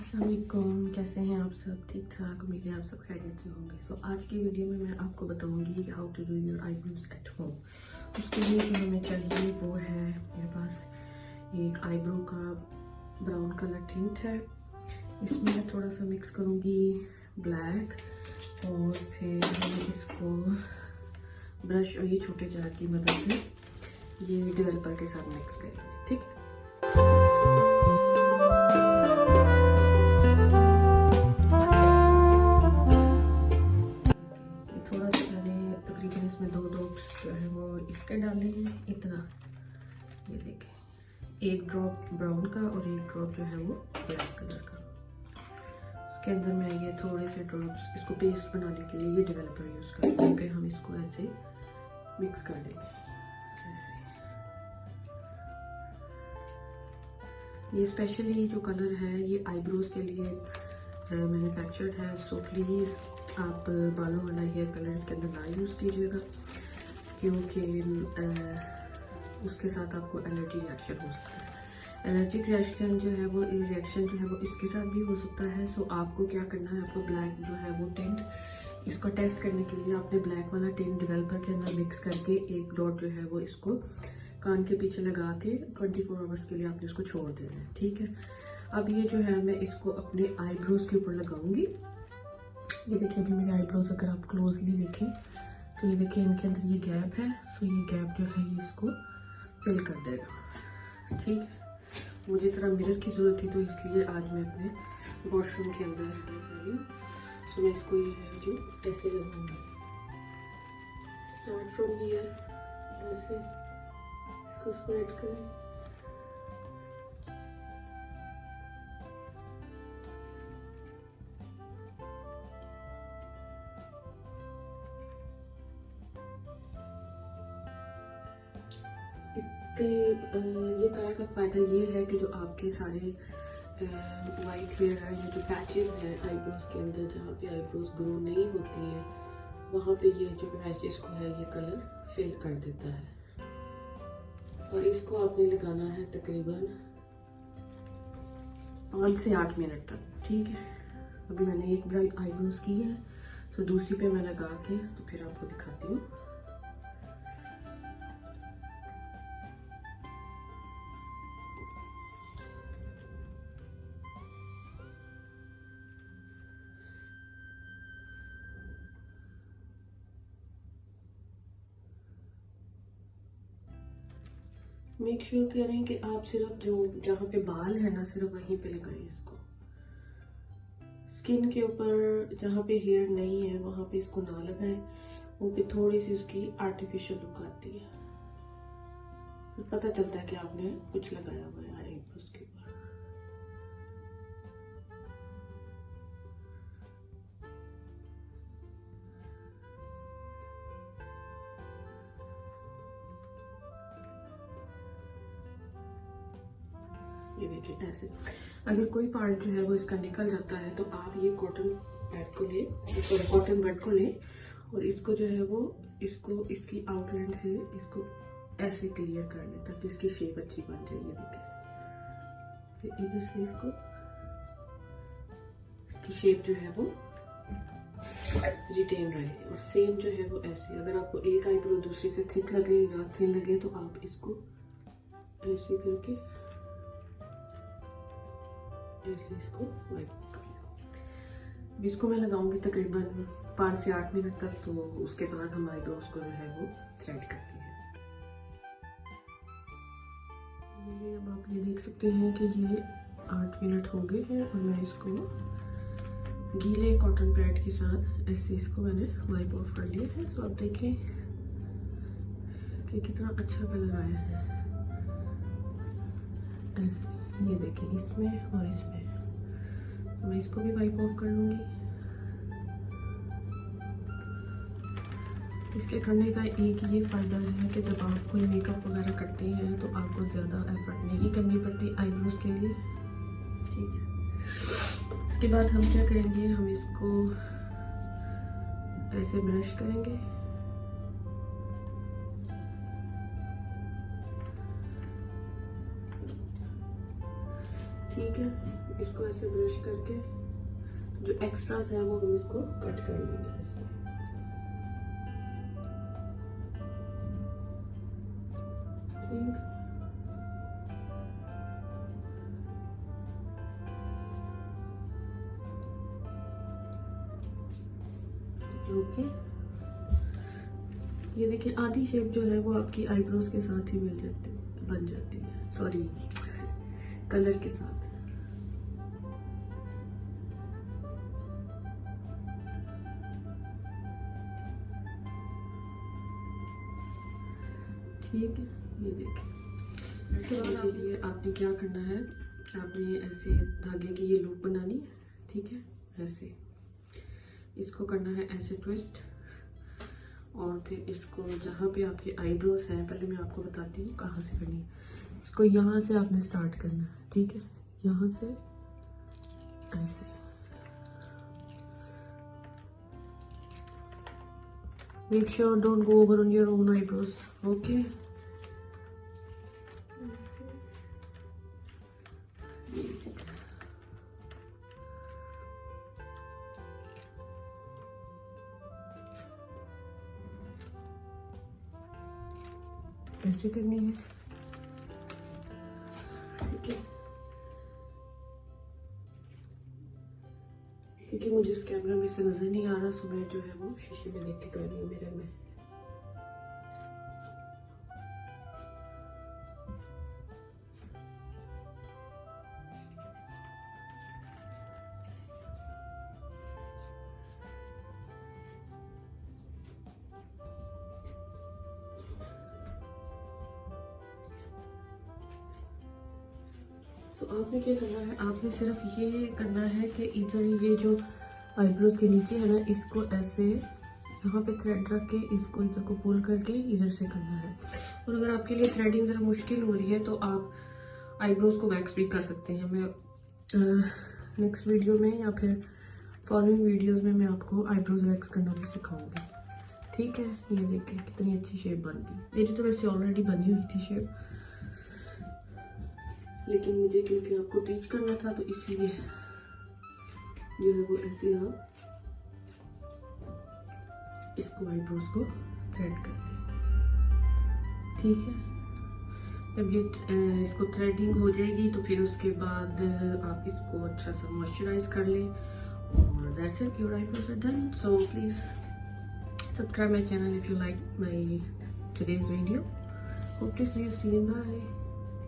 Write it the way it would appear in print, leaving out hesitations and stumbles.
अस्सलाम वालेकुम, कैसे हैं आप सब? ठीक ठाक, उम्मीद है आप सब खैरियत से होंगे। सो आज की वीडियो में मैं आपको बताऊंगी how to do your eyebrows at home. उसके लिए जो हमें चाहिए वो है, मेरे पास एक आईब्रो का ब्राउन कलर टिंट है। इसमें मैं थोड़ा सा मिक्स करूंगी ब्लैक और फिर हम इसको ब्रश और ये छोटे जार की मदद से ये डेवलपर के साथ मिक्स करेंगे। ठीक है, थोड़ा सा मैंने तकरीबन इसमें 2 ड्रॉप्स जो है वो इसके डाले हैं। इतना, ये देखें, 1 ड्रॉप ब्राउन का और 1 ड्रॉप जो है वो ब्लैक कलर का। उसके अंदर मैं ये थोड़े से ड्रॉप्स इसको पेस्ट बनाने के लिए ये डेवलपर यूज़ करूँगी। फिर हम इसको ऐसे मिक्स कर देंगे। ऐसे ये स्पेशली जो कलर है ये आईब्रोज के लिए मैन्युफैक्चर्ड है। सो प्लीज़ आप बालों वाला हेयर कलर इसके अंदर ना यूज़ कीजिएगा, क्योंकि उसके साथ आपको एलर्जी रिएक्शन हो सकता है। एलर्जिक रिएक्शन जो है वो इसके साथ भी हो सकता है। सो आपको क्या करना है, आपको ब्लैक जो है वो टिंट, इसको टेस्ट करने के लिए आपने ब्लैक वाला टिंट डेवलपर के अंदर मिक्स करके 1 डॉट जो है वो इसको कान के पीछे लगा के 24 आवर्स के लिए आपने इसको छोड़ देना है। ठीक है, अब ये जो है मैं इसको अपने आईब्रोज के ऊपर लगाऊंगी। ये देखिए, अभी मेरे आईब्रोज अगर आप क्लोजली देखें तो ये देखिए इनके अंदर ये गैप है। सो ये गैप जो है ये इसको फिल कर देगा। ठीक है, मुझे ज़रा मिरर की ज़रूरत थी तो इसलिए आज मैं अपने वॉशरूम के अंदर कर रही हूँ। सो मैं इसको ये है जो ऐसे लगाऊंगी, स्टार्ट फ्रॉम हियर, ऐसे इसको स्प्रेड करें। ये कलर का फ़ायदा ये है कि जो आपके सारे वाइट हेयर है, ये जो पैचेस हैं आईब्रोज के अंदर जहाँ पे आईब्रोज ग्रो नहीं होती हैं, वहाँ पे ये जो पैचेस को है ये कलर फिल कर देता है। और इसको आपने लगाना है तकरीबन 5 से 8 मिनट तक। ठीक है, अभी मैंने एक ब्राइट आईब्रोज की है, तो दूसरी पे मैं लगा के तो फिर आपको दिखाती हूँ। मेक श्योर करें कि आप सिर्फ जो जहाँ पे बाल है ना, सिर्फ वहीं पे लगाएं इसको। स्किन के ऊपर जहाँ पे हेयर नहीं है वहाँ पे इसको ना लगाएं, वो पे थोड़ी सी उसकी आर्टिफिशियल लुक आती है। फिर पता चलता है कि आपने कुछ लगाया हुआ है आईब्रोज के ऊपर। ये देखिए ऐसे, अगर कोई पार्ट जो है वो इसका निकल जाता है तो आप ये कॉटन पैड को ले, कॉटन बड को ले और इसको जो है वो इसको इसकी आउटलाइन से इसको ऐसे क्लियर कर ले ताकि इसकी शेप अच्छी बन जाए। ये देखिए, फिर इधर से इसको इसकी शेप जो है वो रिटेन रहे। और सेम जो है वो ऐसे, अगर आपको एक आईब्रो दूसरी से थिक लगे या थिन लगे तो आप इसको ऐसे करके ऐसे इसको वाइप कर लो। इसको मैं लगाऊंगी तकरीबन 5 से 8 मिनट तक, तो उसके बाद हम आईब्रोज को जो है वो थ्रेड करते हैं। अब आप ये देख सकते हैं कि ये 8 मिनट हो गए हैं और मैं इसको गीले कॉटन पैड के साथ ऐसे इसको मैंने वाइप ऑफ कर लिया है। तो आप देखें कि कितना अच्छा कलर आया है। ऐसे ये देखें, इसमें और इसमें। तो मैं इसको भी वाइप ऑफ कर लूँगी। इसके करने का एक ये फ़ायदा है कि जब आप कोई मेकअप वगैरह करते हैं तो आपको ज़्यादा एफर्ट नहीं करनी पड़ती आईब्रोज के लिए। ठीक है, इसके बाद हम क्या करेंगे, हम इसको ऐसे ब्रश करेंगे। ठीक है, इसको ऐसे ब्रश करके जो एक्स्ट्रास है वो हम इसको कट कर लेंगे। ओके, ये देखिए आधी शेप जो है वो आपकी आईब्रोज के साथ ही बन जाती है, सॉरी कलर के साथ। ठीक है, ये देखिए। इसके बाद के लिए आपने क्या करना है, आपने ऐसे धागे की ये लूप बनानी है, ठीक है, ऐसे इसको करना है ऐसे ट्विस्ट, और फिर इसको जहाँ पे आपके आईब्रोज हैं, पहले मैं आपको बताती हूँ कहाँ से करनी है। इसको यहाँ से आपने स्टार्ट करना है, ठीक है, यहाँ से ऐसे। Make sure don't go over on your own eyebrows, okay. ऐसे करनी है, ठीक है। क्योंकि मुझे इस कैमरा में से नजर नहीं आ रहा, सो मैं जो है वो शीशे में देख के कर रही हूँ, मिरर में। तो आपने क्या करना है, आपने सिर्फ ये करना है कि इधर ये जो आईब्रोज के नीचे है ना, इसको ऐसे यहाँ पे थ्रेड रख के इसको इधर को पुल करके इधर से करना है। और अगर आपके लिए थ्रेडिंग ज़रा मुश्किल हो रही है तो आप आईब्रोज को वैक्स भी कर सकते हैं। मैं नेक्स्ट वीडियो में या फिर फॉलोइंग वीडियोस में मैं आपको आईब्रोज वैक्स करना भी सिखाऊंगी, ठीक है। ये देखें कितनी अच्छी शेप बन गई। मेरी तो वैसे ऑलरेडी बनी हुई थी शेप, लेकिन मुझे क्योंकि आपको टीच करना था तो इसलिए जो है वो ऐसे आप इसको आईब्रोज को थ्रेड कर लें, ठीक है। जब ये इसको थ्रेडिंग हो जाएगी तो फिर उसके बाद आप इसको अच्छा सा मॉइस्चराइज कर लें, और that's it, your eyebrows are done. So please subscribe my channel if you like my today's video. Hope to see you soon. Bye.